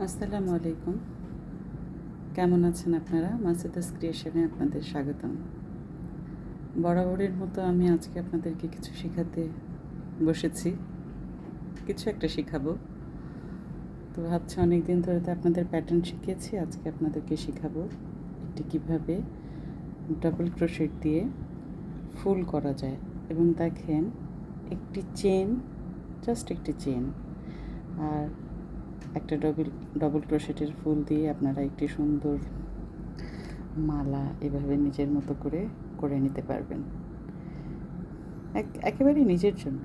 আসসালামু আলাইকুম। কেমন আছেন আপনারা? মাসুদাস ক্রিয়েশনে আপনাদের স্বাগতম। বরাবরের মতো আমি আজকে আপনাদেরকে কিছু শেখাতে বসেছি। কিছু একটা শেখাবো। তো ভাবছি অনেক দিন ধরে তো আপনাদের প্যাটার্ন শিখিয়েছি, আজকে আপনাদেরকে শেখাবো একটি কীভাবে ডাবল ক্রোশেট দিয়ে ফুল করা যায়। এবং দেখেন একটি চেন, জাস্ট একটি চেন আর একটা ডবল ক্রোশেটের ফুল দিয়ে আপনারা একটি সুন্দর মালা এভাবে নিজের মতো করে করে নিতে পারবেন, একেবারে নিজের জন্য।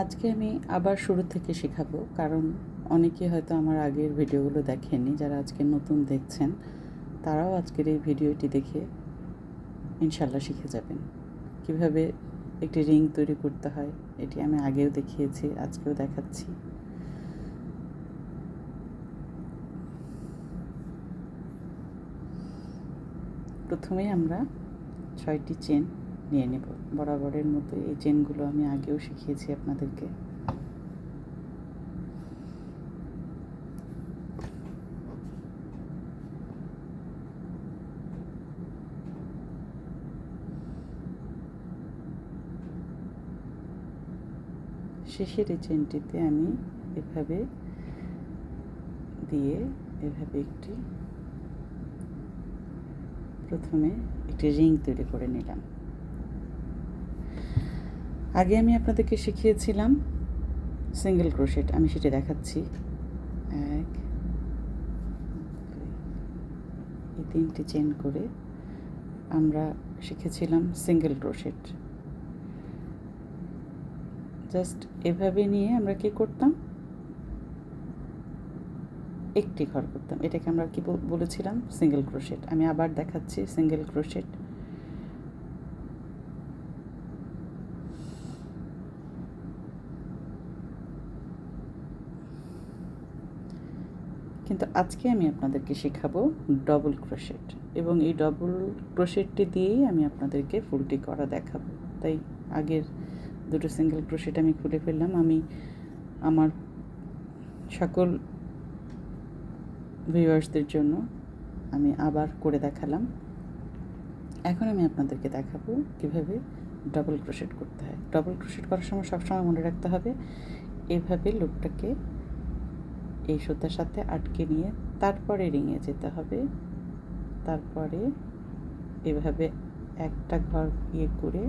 আজকে আমি আবার শুরু থেকে শেখাবো, কারণ অনেকে হয়তো আমার আগের ভিডিওগুলো দেখেননি। যারা আজকে নতুন দেখছেন তারাও আজকের এই ভিডিওটি দেখে ইনশাল্লাহ শিখে যাবেন কিভাবে একটি রিং তৈরি করতে হয়। এটি আমি আগেও দেখিয়েছি, আজকেও দেখাচ্ছি। প্রথমেই আমরা 6টি চেন নিয়ে নেব বরাবরের মতো। এই চেনগুলো আমি আগেও শিখিয়েছি আপনাদেরকে। শেষের এই চেনটিতে আমি এভাবে দিয়ে এভাবে প্রথমে একটি রিং তৈরি করে নিলাম। আগে আমি আপনাদেরকে শিখিয়েছিলাম সিঙ্গেল ক্রোশেট, আমি সেটা দেখাচ্ছি। এই 3টি চেন করে আমরা শিখেছিলাম সিঙ্গেল ক্রোশেট। জাস্ট এভাবে নিয়ে আমরা কি করতাম, একটি ঘর করতাম। এটাকে আমরা কি বলেছিলাম, সিঙ্গেল ক্রোশেট। আমি আবার দেখাচ্ছি সিঙ্গেল ক্রোশেট। কিন্তু আজকে আমি আপনাদেরকে শেখাবো ডবল ক্রোশেট, এবং এই ডবল ক্রোশেটটি দিয়েই আমি আপনাদেরকে ফুলটি করা দেখাবো। তাই আগের দুটো সিঙ্গেল ক্রোশেট আমি খুলে ফেললাম। আমি আমার সকল ভিউয়ার্সদের জন্য আমি আবার করে দেখালাম। এখন আমি আপনাদেরকে দেখাবো কীভাবে ডবল ক্রোশেট করতে হয়। ডবল ক্রোশেট করার সময় সবসময় মনে রাখতে হবে এভাবে লুপটাকে এই সুতার সাথে আটকে নিয়ে তারপরে রিংয়ে যেতে হবে। তারপরে এভাবে একটা ঘর করে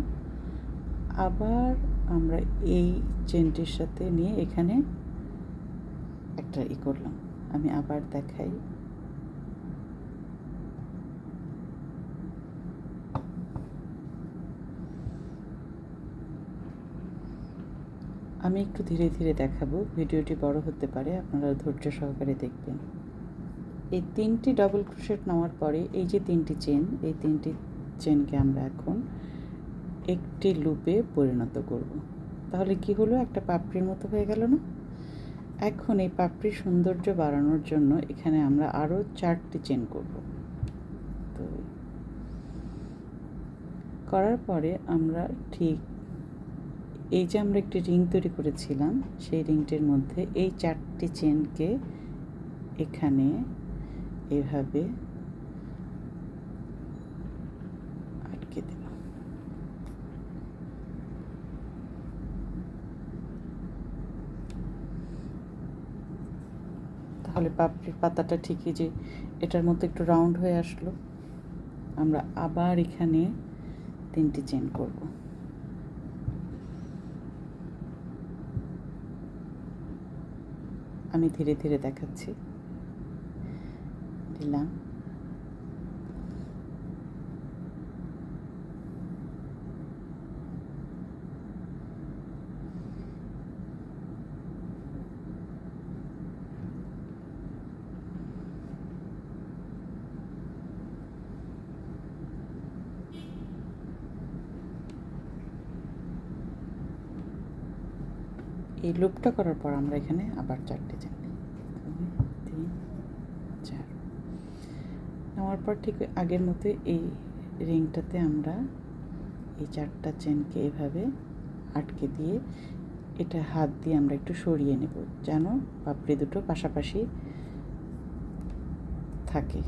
আবার আমরা এই চেনটির সাথে নিয়ে এখানে একটা করলাম। আমি আবার দেখাই। আমি একটু ধীরে ধীরে দেখাবো, ভিডিওটি বড় হতে পারে, আপনারা ধৈর্য সহকারে দেখবেন। এই 3টি ডবল ক্রোশেট নেওয়ার পরে এই যে 3টি চেন, এই 3টি চেনকে আমরা এখন একটি লুপে পরিণত করব। তাহলে কি হলো, একটা পাপড়ির মতো হয়ে গেল না? এখন এই পাপড়ির সৌন্দর্য বাড়ানোর জন্য এখানে আমরা আরও 4টি চেন করব। তো করার পরে আমরা ঠিক এই যে আমরা একটি রিং তৈরি করেছিলাম, সেই রিংটির মধ্যে এই 4টি চেনকে এখানে এভাবে আটকে দেব। তাহলে পাপড়ির পাতাটা ঠিকই যে এটার মতো একটু রাউন্ড হয়ে আসলো। আমরা আবার এখানে 3টি চেন করব। আমি ধীরে ধীরে দেখাচ্ছি। দিলাম, এই লুপটা করার পর আমরা এখানে আবার 4টে চেন, 2 3 4 নেওয়ার পর ঠিক আগের মতো এই রিংটাতে আমরা এই 4টা চেনকে এভাবে আটকে দিয়ে এটা হাত দিয়ে আমরা একটু সরিয়ে নেব যেন পাপড়ি দুটো পাশাপাশি থাকে।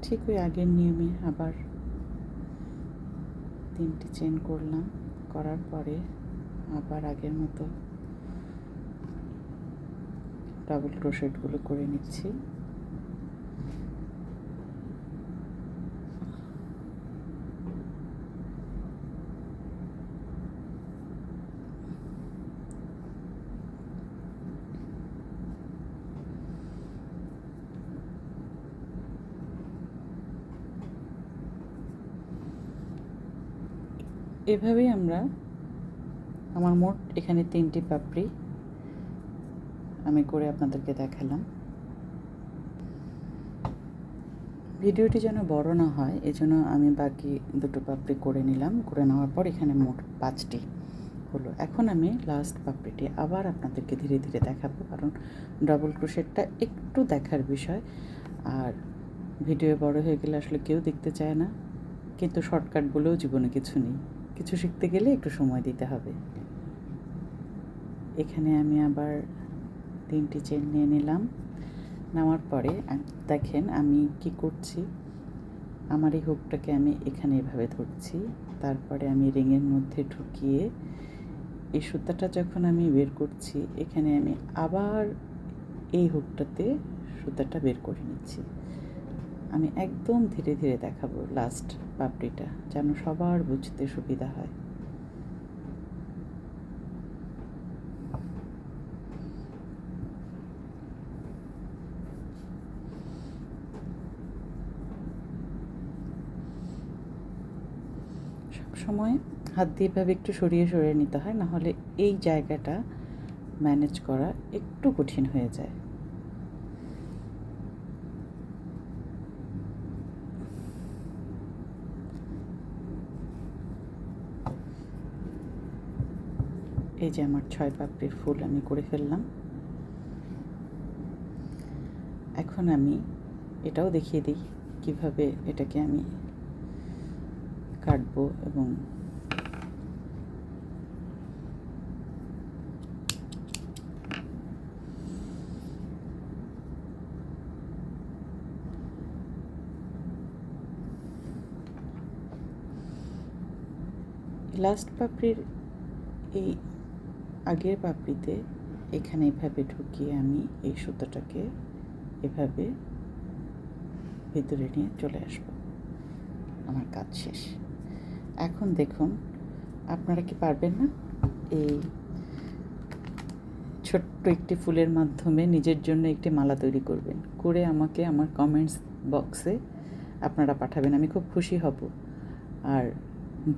ঠিক ওই আগের নিয়মে আবার 3টি চেন করলাম, করার পরে আবার আগের মতো ডাবল ক্রোশেটগুলো করে নিচ্ছি। এভাবেই আমরা আমার মোট এখানে 3টি পাপড়ি আমি করে আপনাদেরকে দেখালাম। ভিডিওটি যেন বড় না হয় এজন্য আমি বাকি দুটো পাপড়ি করে নিলাম। করে নেওয়ার পর এখানে মোট 5টি হলো। এখন আমি লাস্ট পাপড়িটি আবার আপনাদেরকে ধীরে ধীরে দেখাবো, কারণ ডাবল ক্রোশেটটা একটু দেখার বিষয়। আর ভিডিও বড় হয়ে গেলে আসলে কেউ দেখতে চায় না, কিন্তু শর্টকাট বলেও জীবনে কিছু নেই। কিছু শিখতে গেলে একটু সময় দিতে হবে। এখানে আমি আবার 3টি চেন নিয়ে নিলাম। নেওয়ার পরে দেখেন আমি কি করছি, আমার এই হুকটাকে আমি এখানে এভাবে ধরছি, তারপরে আমি রিংয়ের মধ্যে ঢুকিয়ে এই সুতাটা যখন আমি বের করছি এখানে আমি আবার এই হুকটাতে সুতাটা বের করে নিচ্ছি। আমি একদম ধীরে ধীরে দেখাবো লাস্ট পাপড়িটা যেন সবার বুঝতে সুবিধা হয়। সবসময় হাত দিয়ে এভাবে একটু সরিয়ে সরিয়ে নিতে হয়, না হলে এই জায়গাটা ম্যানেজ করা একটু কঠিন হয়ে যায়। এই যে আমার 6 পাপড়ির ফুল আমি করে ফেললাম। এখন আমি এটাও দেখিয়ে দিই কিভাবে এটাকে আমি কাটবো। এবং লাস্ট পাপড়ির এই আগের পাপড়িতে এখানে এভাবে ঢুকিয়ে আমি এই সুতোটাকে এভাবে ভিতরে নিয়ে চলে আসব। আমার কাজ শেষ। এখন দেখুন আপনারা কি পারবেন না এই ছোট্ট একটি ফুলের মাধ্যমে নিজের জন্য একটি মালা তৈরি করবেন, করে আমাকে আমার কমেন্টস বক্সে আপনারা পাঠাবেন। আমি খুব খুশি হব। আর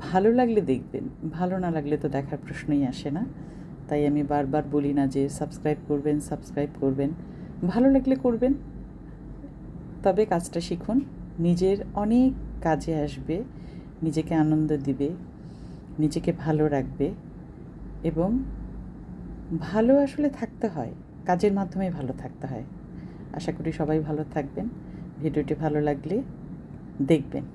ভালো লাগলে দেখবেন, ভালো না লাগলে তো দেখার প্রশ্নই আসে না। তাই আমি বারবার বলি না যে সাবস্ক্রাইব করবেন। ভালো লাগলে করবেন, তবে কাজটা শিখুন, নিজের অনেক কাজে আসবে, নিজেকে আনন্দ দিবে, নিজেকে ভালো রাখবে। এবং ভালো আসলে থাকতে হয়, কাজের মাধ্যমে ভালো থাকতে হয়। আশা করি সবাই ভালো থাকবেন। ভিডিওটি ভালো লাগলে দেখবেন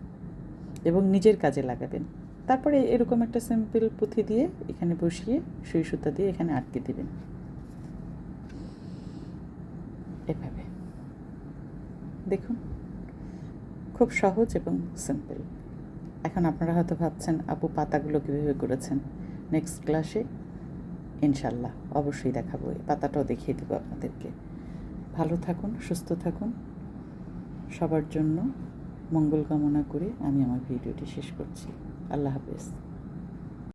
এবং নিজের কাজে লাগাবেন। তারপরে এরকম একটা সিম্পল পুঁথি দিয়ে এখানে বসিয়ে সুই সুতা দিয়ে এখানে আটকে দেবেন, এভাবে। দেখুন খুব সহজ এবং সিম্পল। এখন আপনারা হয়তো ভাবছেন আপু পাতাগুলো কীভাবে করেছেন। নেক্সট ক্লাসে ইনশাল্লাহ অবশ্যই দেখাবো, এই পাতাটাও দেখিয়ে দেবো আপনাদেরকে। ভালো থাকুন, সুস্থ থাকুন। সবার জন্য মঙ্গল কামনা করে আমি আমার ভিডিওটি শেষ করছি। আল্লাহ হাফেজ।